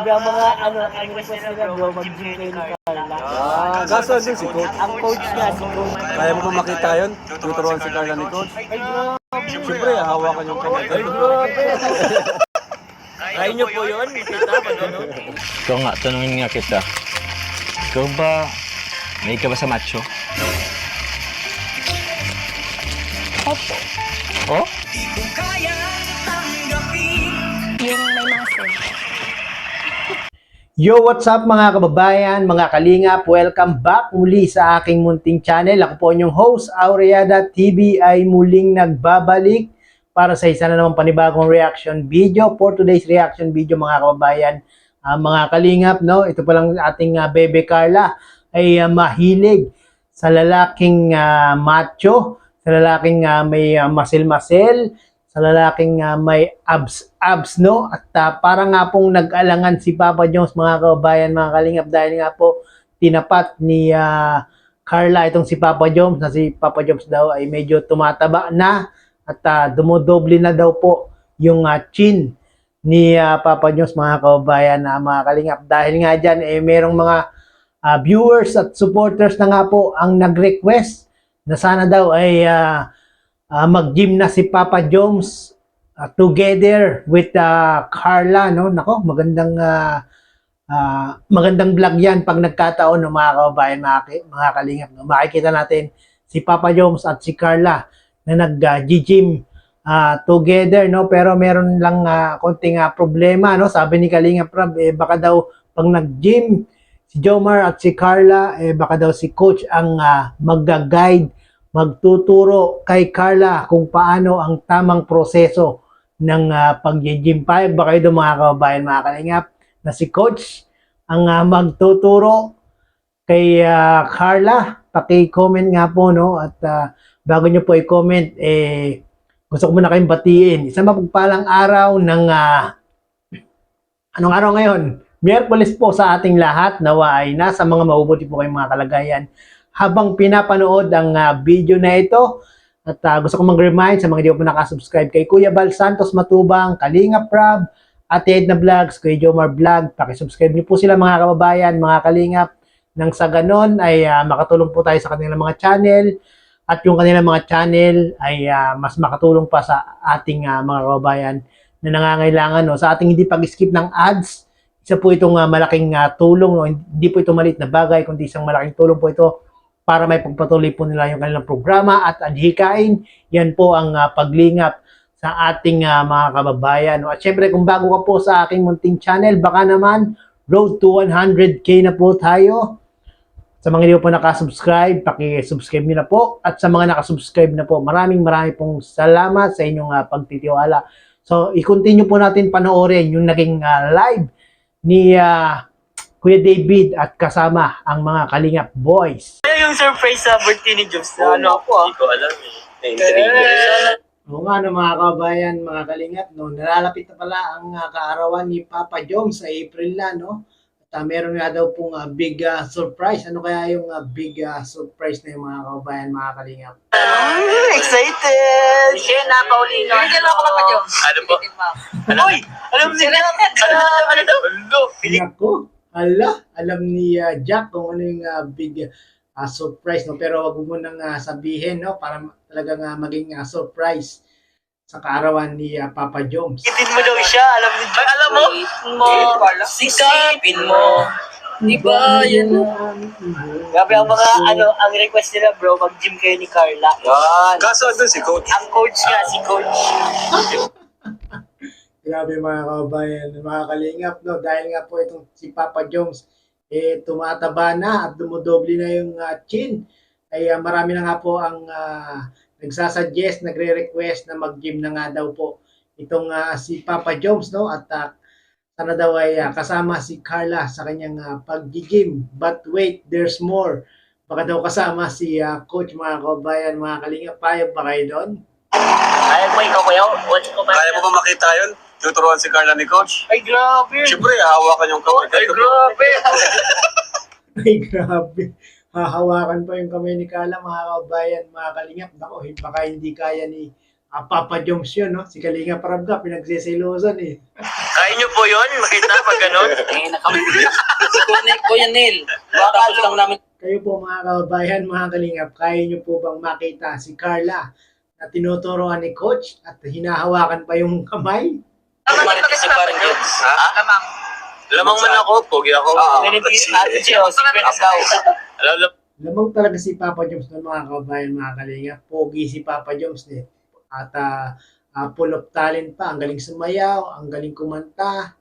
Grabe ang mga ang request nila bro, mag-gym kayo ni Carla. Kaso din si Coach. Ang coach nga, si Coach. Kaya mo ba makita yun? Tuturuan si Carla ni Coach. Ay grabe. Siyempre, hawakan yung kamay. Ay grabe. Kaya nyo po yun? Kita ba gano'n? Ikaw nga, tanungin nga kita. Ikaw ba, may ka ba sa macho? Opo. Oh? Yung may muscle. Yo, what's up mga kababayan, mga kalingap? Welcome back muli sa aking munting channel. Ako po inyong host, Aureada TV ay muling nagbabalik para sa isa na naman panibagong reaction video. For today's reaction video mga kababayan, mga kalingap, no? Ito pa lang ating Bebe Carla ay mahilig sa lalaking macho, sa lalaking may muscle-muscle, sa lalaking may abs, no? At para nga pong nag-alangan si Papa Jones, mga kababayan, mga kalingap, dahil nga po tinapat ni Carla itong si Papa Jones, na si Papa Jones daw ay medyo tumataba na at dumodoble na daw po yung chin ni Papa Jones, mga kababayan, mga kalingap. Dahil nga dyan, merong mga viewers at supporters na nga po ang nag-request na sana daw ay mag-gym na si Papa Jones together with Carla, no? Nako, magandang vlog yan pag nagkataon, no, mga kababayan, mga kalingap, no? Makikita natin si Papa Jones at si Carla na nag-gym together, no? Pero meron lang konting problema, no? Sabi ni Kalingap Rab, baka daw pag nag-gym si Jomar at si Carla, baka daw si Coach ang mag-guide, magtuturo kay Carla kung paano ang tamang proseso ng pag-gym. Payag ba kayo doon, mga kababayan, mga kalingap, na si Coach ang magtuturo kay Carla? Paki-comment nga po, no? At bago nyo po i-comment, gusto ko muna kayong batiin. Isang mapagpalang araw ng anong araw ngayon? Miyerkules po sa ating lahat. Nawa ay nasa mga mabubuti po kayong mga kalagayan habang pinapanood ang video na ito. At gusto ko mag-remind sa mga hindi po nakasubscribe kay Kuya Bal Santos Matubang, Kalingap Rab, Ate Edna Vlogs, Kuya Jomar Vlog. Pakisubscribe niyo po sila, mga kababayan, mga kalingap. Nang sa ganon ay makatulong po tayo sa kanilang mga channel. At yung kanilang mga channel ay mas makatulong pa sa ating mga kababayan na nangangailangan, no, sa ating hindi pag-skip ng ads. Isa po itong malaking tulong, no? Hindi po ito maliit na bagay, kundi isang malaking tulong po ito para may pagpatuloy po nila yung kanilang programa at adhikain. Yan po ang paglingap sa ating mga kababayan, no? At syempre, kung bago ka po sa aking munting channel, baka naman road to 100k na po tayo. Sa mga hindi po nakasubscribe, paki-subscribe niyo na po. At sa mga nakasubscribe na po, maraming pong salamat sa inyong pagtitiwala. So, i-continue po natin panoorin yung naging live ni Kuya David at kasama ang mga Kalingap Boys. Yung surprise sa birthday ni Jones na ano ako Hindi ko alam eh. Oo nga, no, mga kabayan, mga Kalingap, no, nalalapit na pala ang kaarawan ni Papa Jones sa April na, no? At meron nga daw pong big surprise. Ano kaya yung big surprise na yung mga kabayan, mga Kalingap? Excited! Shena, Paulino. Hindi lang ako Papa Jones. Ano po? Uy! Alam nila! Ano daw? Nako, alam ni Jack kung ano yung big surprise, no? Pero wag mo nang sabihin, no? Para talagang maging surprise sa kaarawan ni Papa Jones. Itin mo daw siya, alam mo? Sikapin mo. Di ba yan? Grabe ang mga ang request nila bro, mag-gym kayo ni Carla. Yan. Kaso din si Coach. Ang coach nga, si Coach. Grabe mga kabayan, mga kalingap, no? Dahil nga po itong si Papa Jones, tumataba na at dumodoble na yung chin. Ay marami na nga po ang nagsasuggest, nagre-request na mag-gym na nga daw po itong si Papa Jones, no? At sana daw ay kasama si Carla sa kanyang pag-gym. But wait, there's more. Baka daw kasama si Coach, mga kabayan, mga kalingap. Payag ba kayo doon? Ayaw mo ikaw kayo? Kaya mo ba makita yun? Tuturuan si Carla ni Coach. Ay grabe! Siyempre, hawakan yung kamay. Ay grabe! Ay, grabe. Hahawakan pa yung kamay ni Carla, mga kabayan, mga kalingap. Nako, baka hindi kaya ni Papa Jones yun, no? Si Kalingap Rab ka, pinagsisilosan eh. Kaya nyo po yun? Makita pag ganun? Kuya Neil. Tapos lang namin. Kayo po mga kababayan, mga kalingap, kaya niyo po bang makita si Carla na tinuturoan ni Coach at hinahawakan pa yung kamay? Marites si Parang Jones. Lamang. Lamang man ako, pogi ako. Secret daw. Alam, Lamang talaga si Papa Joms noon mga kababayan, mga kalingap. Pogi si Papa Joms eh. At full of talent pa. Ang galing sumayaw, ang galing kumanta,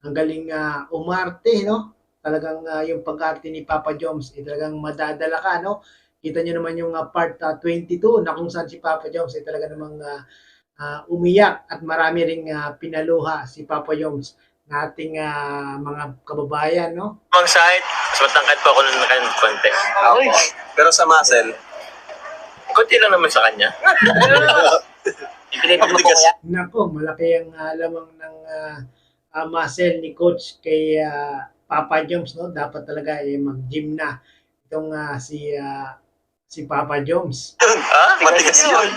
ang galing umarte, no? Talagang yung pag-arte ni Papa Joms, talagang madadala ka, no? Kita nyo naman yung part 22 na kung saan si Papa Joms talaga namang umiyak at marami ring pinaluha si Papa Joms na ating mga kababayan, no? Mang side, mas matangkad pa ako ng konti. Pero sa muscle, Konti lang naman sa kanya. Ipinipag mo po kaya? Nako, malaki ang lamang ng muscle ni Coach kay Papa Joms, no? Dapat talaga mag-gym na itong si Papa Joms. matigas yun.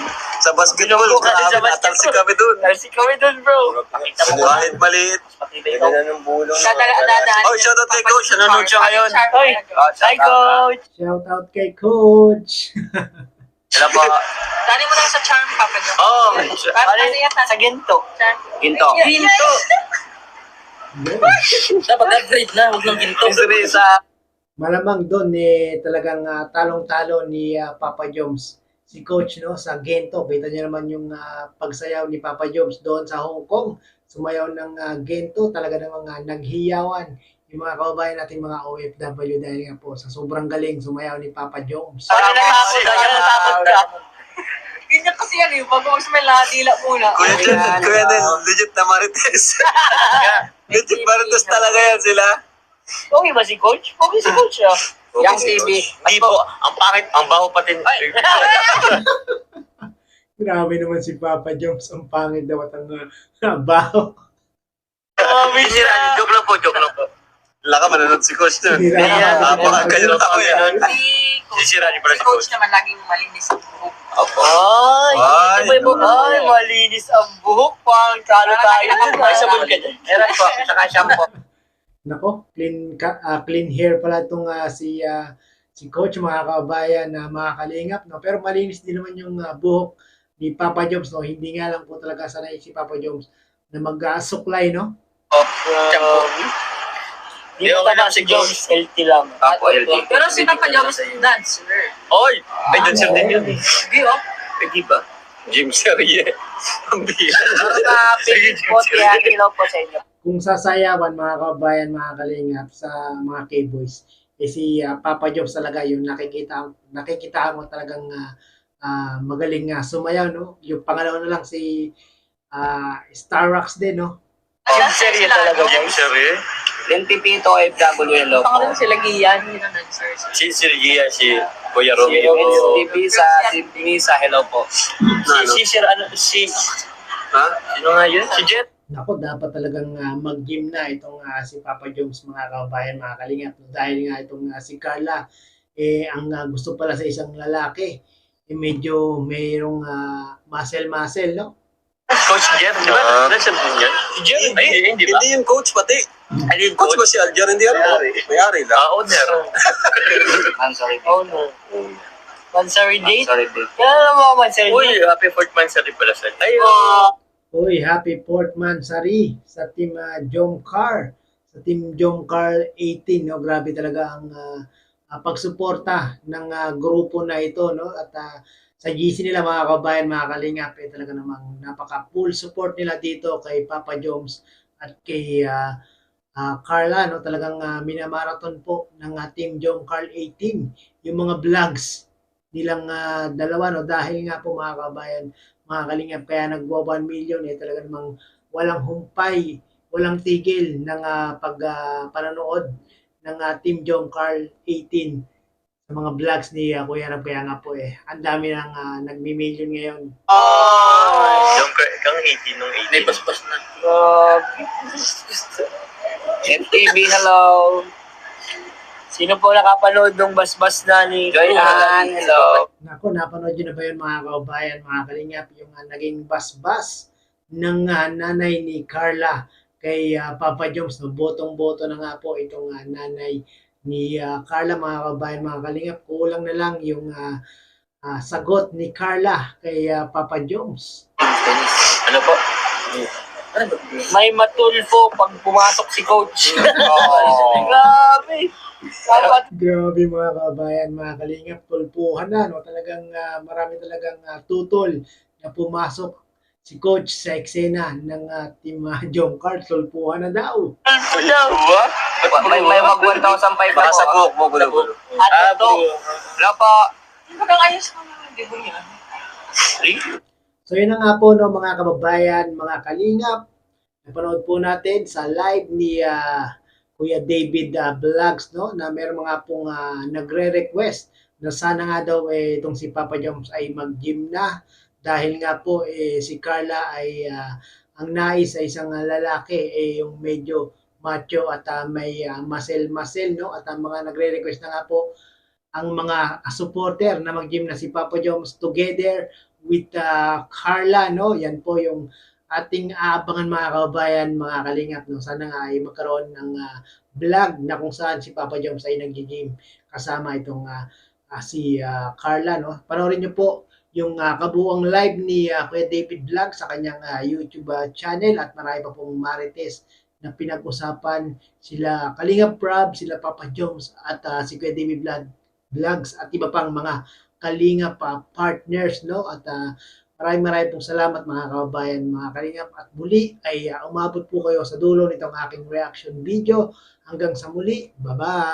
Sa basketball, natalsi kami dun. Talsi kami dun, bro. Pakita mo ba? Kahit maliit. Pakita ikaw. Dadaan. Oh, shoutout kay Coach. Nanonood siya ngayon. Hoy, hi, Coach. Shout out kay Coach. Alam po. Dali mo lang sa charm, Papa Jones. Oo. Ano yan? Sa ginto. Ginto. Ginto. Dapat upgrade na, huwag ng ginto. Sa Malamang doon talagang talong-talo ni Papa Joms si Coach, no, sa Gento. Kita niyo naman yung pagsayaw ni Papa Joms doon sa Hong Kong. Sumayaw ng Gento, talaga namang naghiyawan yung mga kababayan natin mga OFW dahil nga po sa sobrang galing sumayaw ni Papa Joms. Ano natakot ka? Ano natakot ka? Ganyan kasi yan eh. Pag mag-smell, nakadila muna. Kuya Nel, legit na Marites. Legit Marites talaga yan sila. Pogi ba si Coach? Pogi si Coach ah. Yang TV. Di po. Ang pangit, ang baho pati. Grabe naman si Papa Joms, ang pangit daw at ang baho. Joke lang po, joke lang po. Wala ka manonood si Coach nun. Ayan. Napakaganda tao yan. Sisira niyo pala si Si Coach Coach. naman laging malinis ang buhok. Ay, Ay, ay, ay, malinis ang buhok. Pang talo tayo. Ay, sabon ka dyan. Meron po, saka shampoo. Nako, clean hair pala itong si Coach, mga kababayan na mga kalingap, no? Pero malinis din naman yung buhok ni Papa Joms, no? Hindi nga lang po talaga sanay si Papa Joms na mag-suklay, no? Shampoo. Di ba Okay lang si si Jones, healthy lang. Apo, healthy. Pero si Papa Jones ay dancer. Oy! Ay, dancer din yun. Hindi oh. Hindi ba? Jim Serie. Ang biya. Pagka po, kaya ilaw po sa inyo. Kung sasayawan, mga kababayan, mga kalingap, sa mga K-Boys, si Papa Joms talaga yung nakikita mo talagang magaling sumayaw, no? Yung pangalawa na lang si Starrocks din, no? Jim Serie talaga. Jim Serie. Lentipito FW, hello po. Pangalan sila Gian, yun ang dancers. Si Sergia, si Kuya Si Romeo. TV sa hello po. Si Sir, ano, si... Ha? Sino nga yun? Si Jet. Nako, dapat talagang mag-gym na itong si Papa Joms, mga kababayan, mga kalingap. Dahil nga itong si Carla, ang gusto pala sa isang lalaki, medyo mayroong muscle-muscle, no? Coach Jet, di ba? Nasaan din yan? Si Jet? Ay, hindi ba? Hindi yung coach pati. Ay, yung Coach ba si Alger? Hindi ano? May-ari lang. Owner. Mansari date. Oh, no. Mansari date? Sorry, date. Kaya naman mga mansari Uy, date. happy 4th month sa pala sa... Ay, Uy, happy 4th Mansari sa team Jomcar. Sa team Jomcar 18, no? Grabe talaga ang pagsuporta ng grupo na ito, no? At sa GC nila, mga kabayan, mga kalingap, talaga namang napaka-full support nila dito kay Papa Joms at kay Carla, no? Talagang minamarathon po ng Team Jomcar 18 yung mga vlogs nilang dalawa, no? Dahil nga po, mga kabayan, mga kalingap, kaya nagwa 1 million, talaga namang walang humpay, walang tigil ng panonood ng Team Jomcar 18 sa mga vlogs ni Kuya Rab. Kaya nga po ang dami nang nagmi-million ngayon. yung kang 18 nung 18. May paspas na. MTV, hello. Sino po nakapanood ng basbas na ni Joyan? Hello. Nako, napanood nyo na ba yun, mga kababayan, mga kalingap, yung naging basbas ng nanay ni Carla kay Papa Joms, no, botong-boto na nga po itong nanay ni Carla, mga kabayan, mga kalingap. Kulang na lang yung sagot ni Carla kay Papa Joms. Ano po? May matulfo pag pumasok si coach. Oh. Grabe. Dapat Grabe mga kabayan, mga kalingap, tulpuhan na, no? Talagang marami talagang tutol na pumasok si coach sa eksena ng team Jomcar. Tulpuhan na daw. tulfo daw. May mag 1,500 Nasa ako. buhok mo, bulo-bulo. At ito, Wala pa. Parang ayos ko naman. Hindi ko niya. So yun na nga po, no, mga kababayan, mga kalingap. Napanood po natin sa live ni Kuya David Vlogs, no, na meron mga pong nagre-request na sana nga daw itong si Papa Joms ay mag-gym na dahil nga po si Carla ay ang nais ay isang lalaki yung medyo macho at may muscle, no, at ang mga nagre-request na nga po ang mga supporter na mag-gym na si Papa Joms together with Carla, no. Yan po yung ating aabangan, mga kababayan, mga kalingap, no. Sana nga ay magkaroon ng vlog na kung saan si Papa Joms ay nag-gym kasama itong si Carla, no. Panoorin niyo po yung kabuuang live ni Kuya David Vlog sa kanyang YouTube channel at marami pa pong marites na pinag-usapan sila Kalingap Prab, sila Papa Joms at si Kuya David Vlogs at iba pang mga Kalingap partners, no. At maraming pong salamat, mga kababayan, mga Kalingap, at muli ay umabot po kayo sa dulo nitong aking reaction video. Hanggang sa muli, bye-bye!